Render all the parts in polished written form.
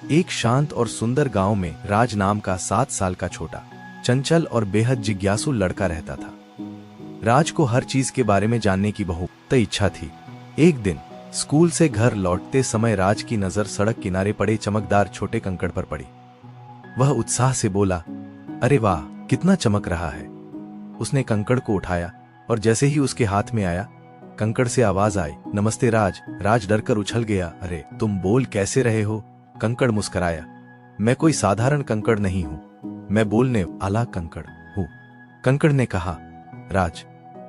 एक शांत और सुंदर गांव में राज नाम का 7 साल का छोटा, चंचल और बेहद जिज्ञासु लड़का रहता था। राज को हर चीज के बारे में जानने की बहुत इच्छा थी। एक दिन स्कूल से घर लौटते समय राज की नजर सड़क किनारे पड़े चमकदार छोटे कंकड़ पर पड़ी। वह उत्साह से बोला, अरे वाह, कितना चमक रहा है। उसने कंकड़ को उठाया और जैसे ही उसके हाथ में आया, कंकड़ से आवाज आई, नमस्ते राज। राज डरकर उछल गया। अरे तुम बोल कैसे रहे हो? कंकड़ मुस्कुराया, मैं कोई साधारण कंकड़ नहीं हूं, मैं बोलने वाला कंकड़ हूं। कंकड़ ने कहा, राज,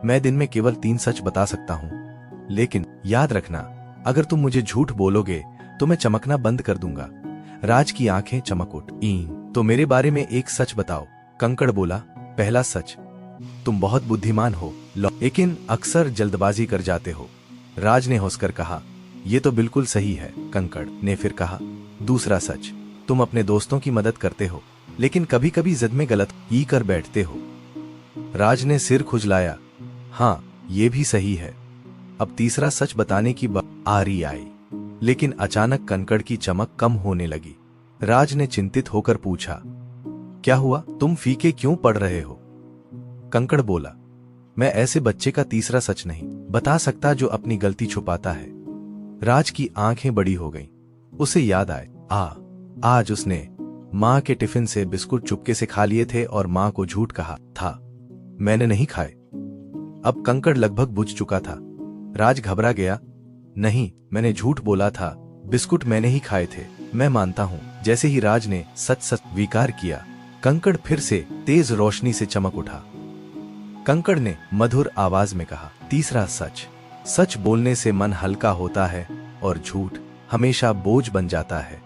मैं दिन में केवल 3 सच बता सकता हूं, लेकिन याद रखना, अगर तुम मुझे झूठ बोलोगे तो मैं चमकना बंद कर दूंगा। राज की आंखें चमक उठी। तो मेरे बारे में एक सच बताओ। कंकड़ बोला, पहला सच, तुम बहुत बुद्धिमान हो, लेकिन अक्सर जल्दबाजी कर जाते हो। राज ने हंसकर कहा, यह तो बिल्कुल सही है। कंकड़ ने फिर कहा, दूसरा सच, तुम अपने दोस्तों की मदद करते हो, लेकिन कभी कभी जिद में गलत ही कर बैठते हो। राज ने सिर खुजलाया, हाँ, ये भी सही है। अब तीसरा सच बताने की बारी आई, लेकिन अचानक कंकड़ की चमक कम होने लगी। राज ने चिंतित होकर पूछा, क्या हुआ, तुम फीके क्यों पड़ रहे हो? कंकड़ बोला, मैं ऐसे बच्चे का तीसरा सच नहीं बता सकता जो अपनी गलती छुपाता है। राज की आंखें बड़ी हो गईं। उसे याद आए, आज उसने मां के टिफिन से बिस्कुट चुपके से खा लिए थे और मां को झूठ कहा था, मैंने नहीं खाए। अब कंकड़ लगभग बुझ चुका था। राज घबरा गया, नहीं, मैंने झूठ बोला था, बिस्कुट मैंने ही खाए थे, मैं मानता हूं। जैसे ही राज ने सच स्वीकार किया, कंकड़ फिर से तेज रोशनी से चमक उठा। कंकड़ ने मधुर आवाज में कहा, तीसरा सच, सच बोलने से मन हल्का होता है और झूठ हमेशा बोझ बन जाता है।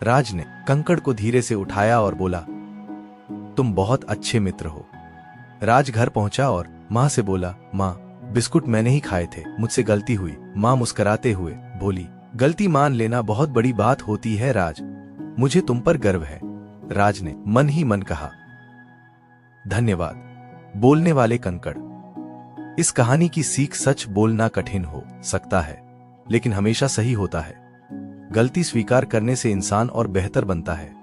राज ने कंकड़ को धीरे से उठाया और बोला, तुम बहुत अच्छे मित्र हो। राज घर पहुंचा और मां से बोला, मां, बिस्कुट मैंने ही खाए थे, मुझसे गलती हुई। मां मुस्कुराते हुए बोली, गलती मान लेना बहुत बड़ी बात होती है राज, मुझे तुम पर गर्व है। राज ने मन ही मन कहा, धन्यवाद। बोलने वाले कंकड़। इस कहानी की सीख, सच बोलना कठिन हो सकता है, लेकिन हमेशा सही होता है। गलती स्वीकार करने से इंसान और बेहतर बनता है।